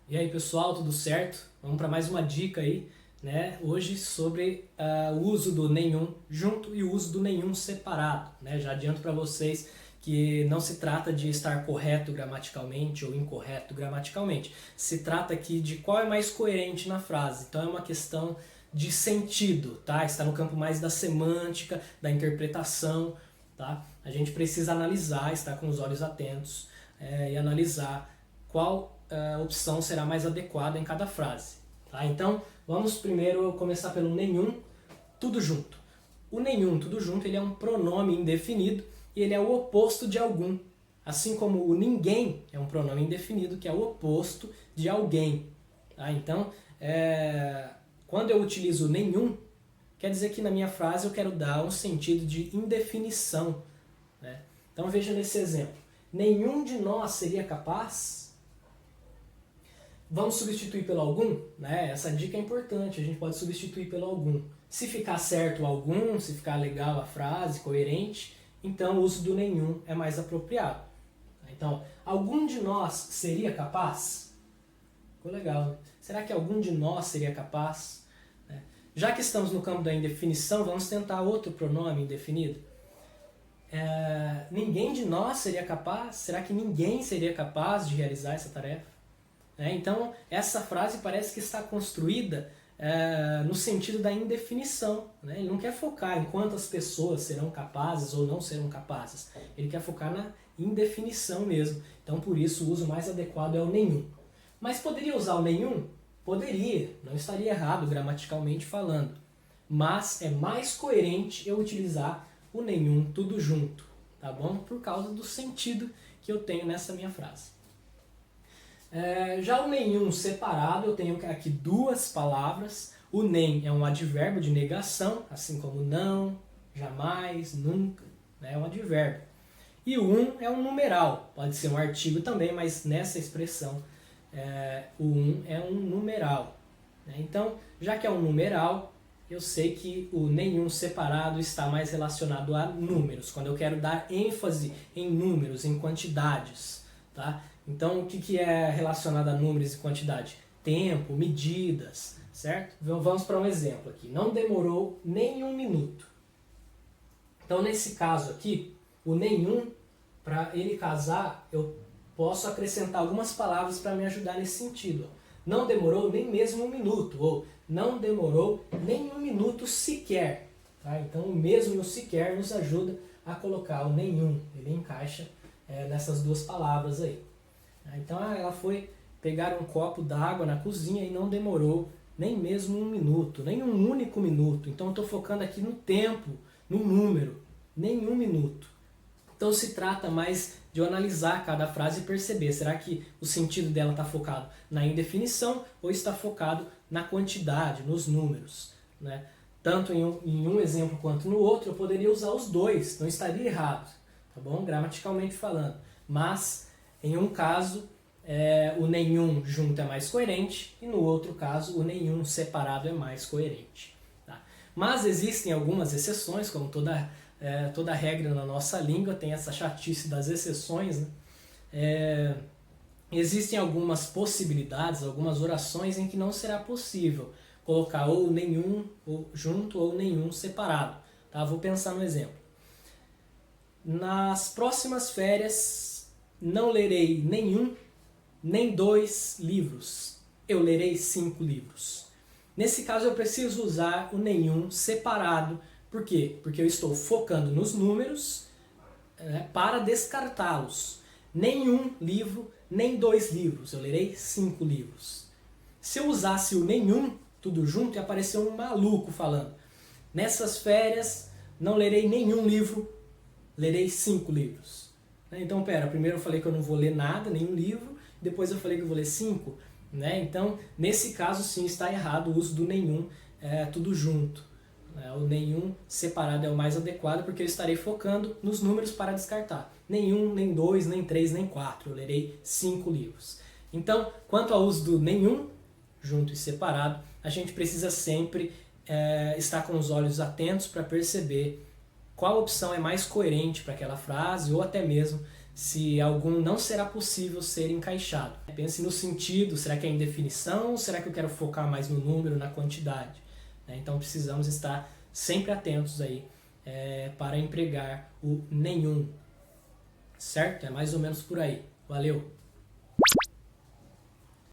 E aí pessoal, tudo certo? Vamos para mais uma dica aí, né? Hoje sobre o uso do nenhum junto e o uso do nenhum separado, né? Já adianto para vocês que não se trata de estar correto gramaticalmente ou incorreto gramaticalmente. Se trata aqui de qual é mais coerente na frase. Então é uma questão de sentido, tá? Está no campo mais da semântica, da interpretação, tá? A gente precisa analisar, estar com os olhos atentos e analisar qual opção será mais adequada em cada frase. Tá? Então, vamos primeiro começar pelo nenhum, tudo junto. O nenhum, tudo junto, ele é um pronome indefinido e ele é o oposto de algum. Assim como o ninguém é um pronome indefinido que é o oposto de alguém. Tá? Então, quando eu utilizo nenhum, quer dizer que na minha frase eu quero dar um sentido de indefinição. Né? Então, veja nesse exemplo. Nenhum de nós seria capaz. Vamos substituir pelo algum? Né? Essa dica é importante, a gente pode substituir pelo algum. Se ficar certo o algum, se ficar legal a frase, coerente, então o uso do nenhum é mais apropriado. Então, algum de nós seria capaz? Ficou legal, né? Será que algum de nós seria capaz? Já que estamos no campo da indefinição, vamos tentar outro pronome indefinido. Ninguém de nós seria capaz? Será que ninguém seria capaz de realizar essa tarefa? Então, essa frase parece que está construída no sentido da indefinição. Né? Ele não quer focar em quantas pessoas serão capazes ou não serão capazes. Ele quer focar na indefinição mesmo. Então, por isso, o uso mais adequado é o nenhum. Mas poderia usar o nenhum? Poderia, não estaria errado gramaticalmente falando. Mas é mais coerente eu utilizar o nenhum tudo junto, tá bom? Por causa do sentido que eu tenho nessa minha frase. Já o nenhum separado, eu tenho aqui duas palavras. O nem é um advérbio de negação, assim como não, jamais, nunca, né? É um advérbio. E o é um numeral, pode ser um artigo também, mas nessa expressão o é um numeral. Né? Então, já que é um numeral, eu sei que o nenhum separado está mais relacionado a números, quando eu quero dar ênfase em números, em quantidades. Tá? Então, o que é relacionado a números e quantidade? Tempo, medidas, certo? Vamos para um exemplo aqui. Não demorou nem um minuto. Então, nesse caso aqui, o nenhum, para ele casar, eu posso acrescentar algumas palavras para me ajudar nesse sentido. Não demorou nem mesmo um minuto, ou não demorou nem um minuto sequer. Tá? Então, o mesmo e o sequer nos ajuda a colocar o nenhum. Ele encaixa nessas duas palavras aí. Então ela foi pegar um copo d'água na cozinha e não demorou nem mesmo um minuto, nem um único minuto. Então eu estou focando aqui no tempo, no número, nem um minuto. Então se trata mais de eu analisar cada frase e perceber, será que o sentido dela está focado na indefinição ou está focado na quantidade, nos números. Né? Tanto em um exemplo quanto no outro eu poderia usar os dois, não estaria errado, tá bom? Gramaticalmente falando. Mas em um caso, o nenhum junto é mais coerente e no outro caso, o nenhum separado é mais coerente. Tá? Mas existem algumas exceções, como toda regra na nossa língua, tem essa chatice das exceções. Né? Existem algumas possibilidades, algumas orações em que não será possível colocar ou nenhum junto ou nenhum separado. Tá? Vou pensar no exemplo. Nas próximas férias, não lerei nenhum, nem 2 livros. Eu lerei 5 livros. Nesse caso eu preciso usar o nenhum separado. Por quê? Porque eu estou focando nos números para descartá-los. Nenhum livro, nem 2 livros. Eu lerei 5 livros. Se eu usasse o nenhum, tudo junto, ia aparecer um maluco falando. Nessas férias não lerei nenhum livro, lerei 5 livros. Então, primeiro eu falei que eu não vou ler nada, nenhum livro, depois eu falei que eu vou ler 5. Né? Então, nesse caso sim está errado o uso do nenhum, tudo junto. O nenhum separado é o mais adequado porque eu estarei focando nos números para descartar. Nenhum, nem 2, nem 3, nem 4. Eu lerei 5 livros. Então, quanto ao uso do nenhum, junto e separado, a gente precisa sempre estar com os olhos atentos para perceber qual opção é mais coerente para aquela frase ou até mesmo se algum não será possível ser encaixado. Pense no sentido, será que é indefinição ou será que eu quero focar mais no número, na quantidade? Então precisamos estar sempre atentos aí para empregar o nenhum, certo? É mais ou menos por aí. Valeu!